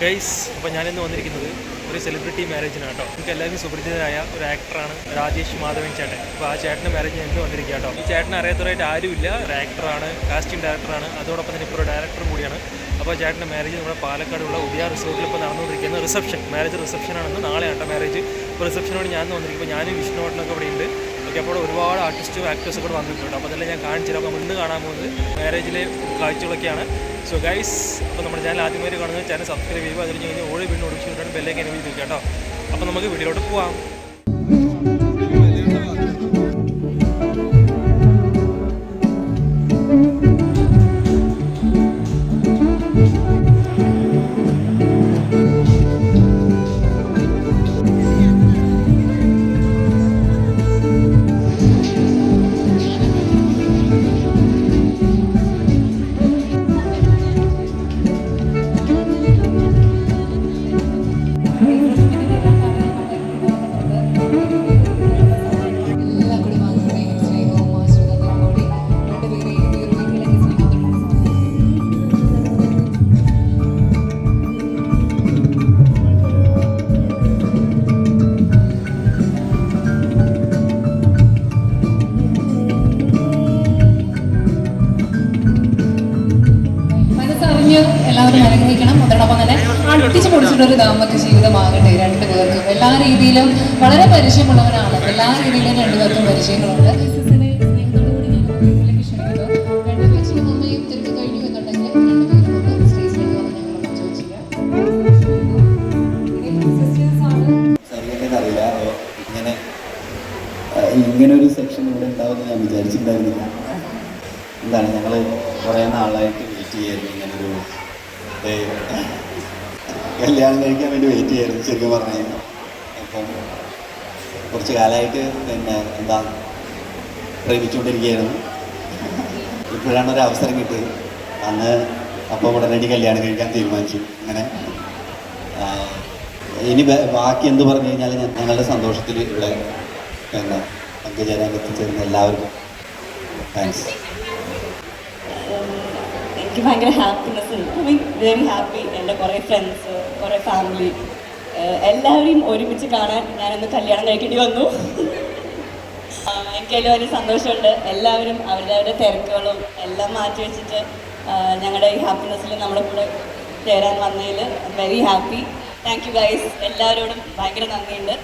Guys, അപ്പോൾ ഞാനിന്ന് വന്നിരിക്കുന്നത് ഒരു സെലിബ്രിറ്റി മാരേജിനാണ് കേട്ടോ. നമുക്ക് എല്ലാവരും സുപരിചിതരായ ഒരു ആക്ടറാണ് രാജേഷ് മാധവൻ ചേട്ടൻ. അപ്പോൾ ആ ചേട്ടൻ്റെ മാരേജിന് ഇന്ന് വന്നിരിക്കുക കേട്ടോ. ഈ ചേട്ടനെ അറിയാത്തവരായിട്ട് ആരുമില്ല. ഒരു ആക്ടറാണ്, കാസ്റ്റിംഗ് ഡയറക്ടറാണ്, അതോടൊപ്പം തന്നെ ഇപ്പോൾ ഒരു ഡയറക്ടറും കൂടിയാണ്. അപ്പോൾ ചേട്ടൻ്റെ മാരേജ് നമ്മുടെ പാലക്കാടുള്ള ഉദയ റിസോർട്ടിൽ ഇപ്പോൾ നടന്നുകൊണ്ടിരിക്കുന്ന റിസപ്ഷൻ, മാരേജ് റിസപ്ഷനാണെന്ന്. നാളെയാണ് മാരേജ്. ഇപ്പോൾ റിസപ്ഷനോട് ഞാൻ വന്നിരിക്കുമ്പോൾ ഞാനും വിഷ്ണുവേട്ടനൊക്കെ ഇവിടെ ഉണ്ട്. ഓക്കെ, അപ്പോൾ ഒരുപാട് ആർട്ടിസ്റ്റും ആക്ടേഴ്സും കൂടെ വന്നിട്ടുണ്ട്. അപ്പോൾ അതെല്ലാം ഞാൻ കാണിച്ചു തരാം. അപ്പോൾ ഇന്ന് കാണാൻ പോകുന്നത് മാരേജിലെ കാഴ്ചകളൊക്കെയാണ്. സോ ഗൈസ്, അപ്പോൾ നമ്മുടെ ചാനൽ ആദ്യമായി കാണുന്നത് ചാനൽ സബ്സ്ക്രൈബ് ചെയ്യുക. അതിന് കഴിഞ്ഞ് ഓടി വീണ്ടും ഒടിച്ചിട്ടാണ് ബെല്ലേക്ക് അനുഭവിക്കുക കേട്ടോ. അപ്പോൾ നമുക്ക് വീഡിയോയിലോട്ട് പോവാം. എല്ലാവരും അനുഗ്രഹിക്കണം. അതോടൊപ്പം തന്നെ അടുപ്പിച്ച് പൊടിച്ചിട്ടൊരു ദാമ്പത്യ ജീവിതമാകട്ടെ രണ്ടുപേർക്കും. എല്ലാ രീതിയിലും വളരെ പരിചയമുള്ളവരാണ്. എല്ലാ രീതിയിലും രണ്ടുപേർക്കും പരിചയങ്ങളുണ്ട്. ഇങ്ങനൊരു സെക്ഷൻ ഇവിടെ ഉണ്ടാവുമെന്ന് ഞാൻ വിചാരിച്ചിട്ടുണ്ടായിരുന്നില്ല. എന്താണ്, ഞങ്ങൾ കുറേ നാളായിട്ട് വെയിറ്റ് ചെയ്യായിരുന്നു. ഇങ്ങനൊരു കല്യാണം കഴിക്കാൻ വേണ്ടി വെയിറ്റ് ചെയ്യായിരുന്നു ശരിക്കും പറഞ്ഞു കഴിഞ്ഞാൽ. അപ്പം കുറച്ച് കാലമായിട്ട് പിന്നെ എന്താ പ്രേമിച്ചുകൊണ്ടിരിക്കുകയായിരുന്നു. ഇപ്പോഴാണ് ഒരു അവസരം കിട്ടിയത്. അന്ന് അപ്പോൾ ഉടനടി കല്യാണം കഴിക്കാൻ തീരുമാനിച്ചു. അങ്ങനെ ഇനി ബാക്കി എന്ത് പറഞ്ഞു കഴിഞ്ഞാൽ ഞങ്ങളുടെ സന്തോഷത്തിൽ ഇവിടെ പിന്നെ പങ്കുചേരാൻ എത്തിച്ചേരുന്ന എല്ലാവർക്കും താങ്ക്സ്. എനിക്ക് ഭയങ്കര ഹാപ്പിനെസ് ഉണ്ട്. I mean very happy. എൻ്റെ കുറേ ഫ്രണ്ട്സ്, കുറേ ഫാമിലി എല്ലാവരെയും ഒരുമിച്ച് കാണാൻ ഞാനൊന്ന് കല്യാണം കഴിക്കേണ്ടി വന്നു. എനിക്ക് അതിൽ വലിയ സന്തോഷമുണ്ട്. എല്ലാവരും അവരുടെ തിരക്കുകളും എല്ലാം മാറ്റി വെച്ചിട്ട് ഞങ്ങളുടെ ഈ ഹാപ്പിനെസ്സിൽ നമ്മുടെ കൂടെ ചേരാൻ വന്നതിൽ very happy. Thank you guys. എല്ലാവരോടും ഭയങ്കര നന്ദിയുണ്ട്.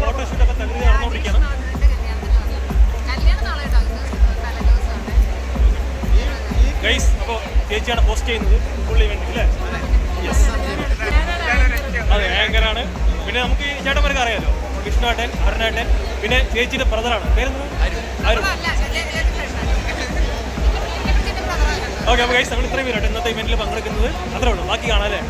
ഫോട്ടോഷൂട്ടൊക്കെ തകൃതി നടന്നുകൊണ്ടിരിക്കണം. ഗൈസ്, അപ്പോൾ ചേച്ചിയാണ് പോസ്റ്റ് ചെയ്യുന്നത് ഫുൾ ഇവന്റ് അല്ലേ? യെസ്, അതെ, ആങ്കറാണ്. പിന്നെ നമുക്ക് ഈ ചേട്ടന്മാർക്ക് അറിയാമല്ലോ, വിഷ്ണുവേട്ടൻ, അരുണേട്ടൻ, പിന്നെ ചേച്ചിയുടെ ബ്രദറാണ്. പേരെന്താ? അരുൺ. ഓക്കെ, അപ്പോൾ ഗൈസ്, നമ്മൾ ഇത്രയും പേരാണ് ഇന്നത്തെ ഇവന്റിൽ പങ്കെടുക്കുന്നത്. അത്രേ ഉള്ളൂ, ബാക്കി കാണാം അല്ലേ?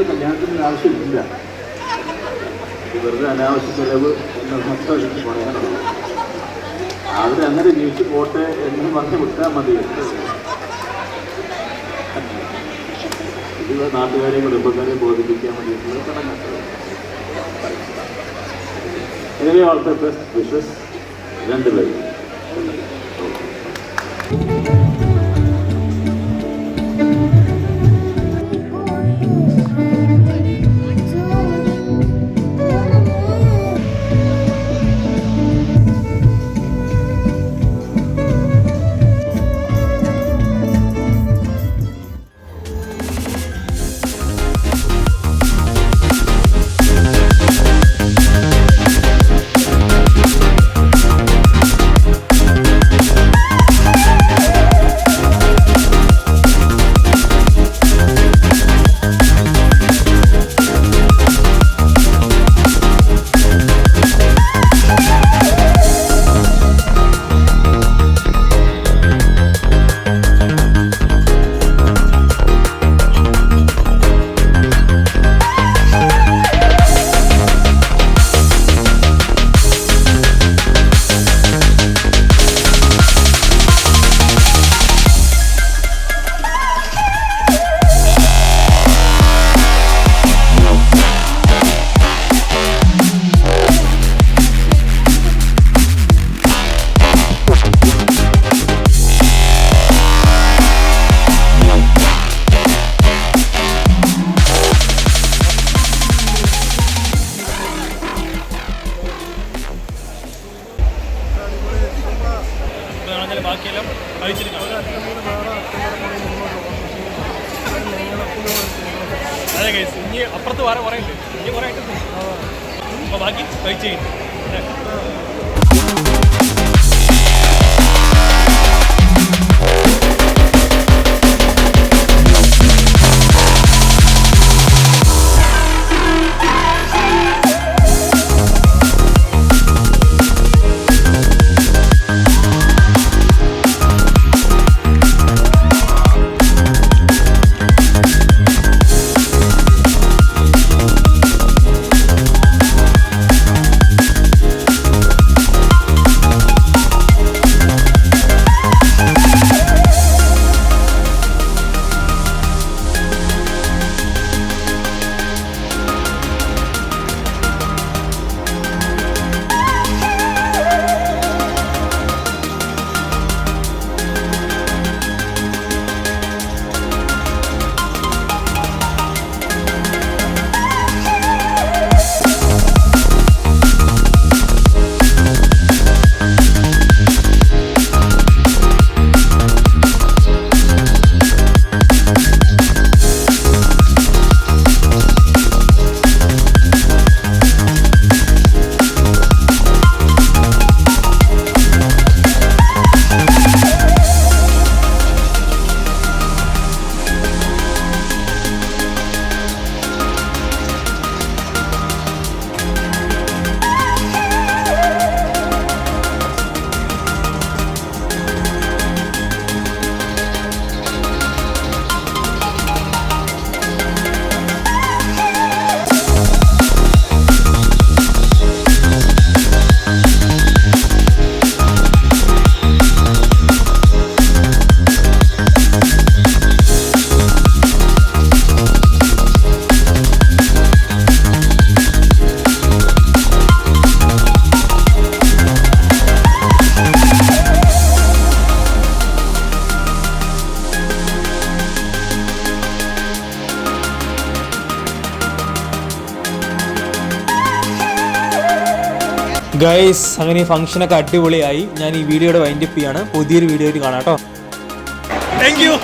കല്യാണത്തിന് ആവശ്യമില്ല. വെറുതെ അനാവശ്യ ചെലവ് എന്ന് പറയാനുള്ളൂ. അവരങ്ങനെ ജീവിച്ചു പോട്ടെ എന്ന് പറഞ്ഞ് വിട്ടാൽ മതി. ഇത് ഇത് നാട്ടുകാരെയും കുടുംബക്കാരെയും ബോധിപ്പിക്കാൻ വേണ്ടിയിട്ടുള്ള ചടങ്ങാണ്. എങ്ങനെ വളരെ ബെസ്റ്റ് വിഷസ് രണ്ടുപേരും. ബാക്കിയെല്ലാം കഴിച്ചിരിക്കാം. അതെ ഗൈസ്, ഇനി അപ്പുറത്ത് വേറെ കുറേ ഉണ്ട്, ഇനി കുറേ ആയിട്ട് അപ്പോൾ ബാക്കി കഴിച്ച് കഴിഞ്ഞു. ഗൈസ്, അങ്ങനെ ഈ ഫംഗ്ഷനൊക്കെ അടിപൊളിയായി. ഞാൻ ഈ വീഡിയോയുടെ വൈൻഡപ്പ് ചെയ്യാണ്. പുതിയൊരു വീഡിയോ ആയിട്ട് കാണാം കേട്ടോ. Thank you.